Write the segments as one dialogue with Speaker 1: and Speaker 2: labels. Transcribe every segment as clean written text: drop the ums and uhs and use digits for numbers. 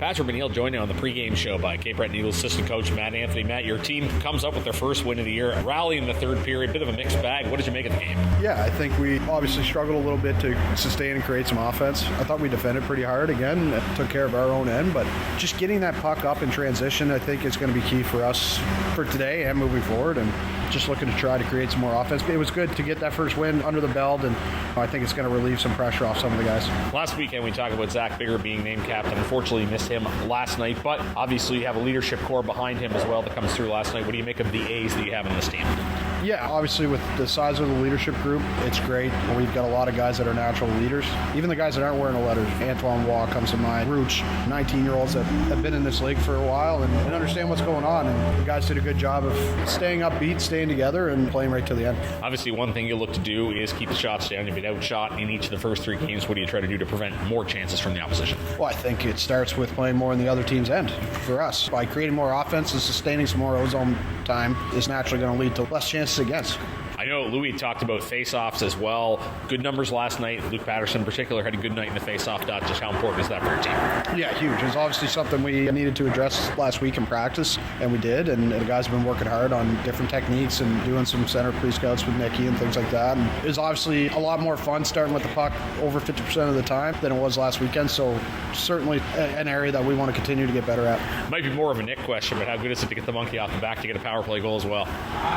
Speaker 1: Patrick McNeil joined on the pregame show by Cape Breton Eagles assistant coach Matt Anthony. Matt, your team comes up with their first win of the year, rally in the third period, bit of a mixed bag. What did you make of the game?
Speaker 2: Yeah, I think we obviously struggled a little bit to sustain and create some offense. I thought we defended pretty hard again, took care of our own end, but just getting that puck up in transition, I think is going to be key for us for today and moving forward, and just looking to try to create some more offense. It was good to get that first win under the belt, and I think it's going to relieve some pressure off some of the guys.
Speaker 1: Last weekend we talked about Zach Bigger being named captain. Unfortunately, missed him last night, but obviously you have a leadership core behind him as well that comes through last night. What do you make of the A's that you have in this team?
Speaker 2: Yeah, obviously with the size of the leadership group, it's great. We've got a lot of guys that are natural leaders. Even the guys that aren't wearing the letters. Antoine Waugh comes to mind. Rooch, 19-year-olds that have been in this league for a while and understand what's going on. And the guys did a good job of staying upbeat, staying together, and playing right to the end.
Speaker 1: Obviously, one thing you look to do is keep the shots down. You've been outshot in each of the first three games. What do you try to do to prevent more chances from the opposition?
Speaker 2: Well, I think it starts with playing more in the other team's end for us. By creating more offense and sustaining some more ozone time is naturally going to lead to less chances against.
Speaker 1: I know Louis talked about face-offs as well. Good numbers last night. Luke Patterson in particular had a good night in the face-off dot. Just how important is that for your team?
Speaker 2: Yeah, huge. It's obviously something we needed to address last week in practice, and we did. And the guys have been working hard on different techniques and doing some center pre-scouts with Nicky and things like that. And it was obviously a lot more fun starting with the puck over 50% of the time than it was last weekend. So certainly an area that we want to continue to get better at.
Speaker 1: Might be more of a Nick question, but how good is it to get the monkey off the back to get a power play goal as well?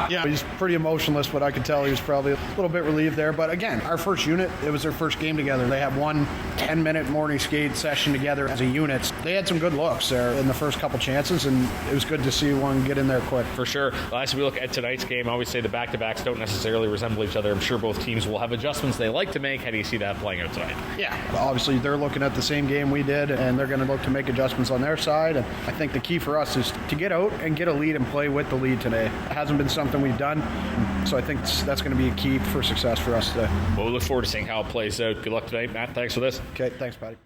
Speaker 2: Yeah, he's pretty emotionless, but I could tell he was probably a little bit relieved there. But again, our first unit, it was their first game together. They had one 10-minute morning skate session together as a unit. They had some good looks there in the first couple chances, and it was good to see one get in there quick.
Speaker 1: For sure. As we look at tonight's game, I always say the back-to-backs don't necessarily resemble each other. I'm sure both teams will have adjustments they like to make. How do you see that playing out tonight?
Speaker 2: Yeah, obviously they're looking at the same game we did, and they're going to look to make adjustments on their side. And I think the key for us is to get out and get a lead and play with the lead today. It hasn't been something we've done, so I think that's going to be a key for success for us today.
Speaker 1: Well, we look forward to seeing how it plays out. Good luck tonight, Matt. Thanks for this.
Speaker 2: Okay, thanks, Patty.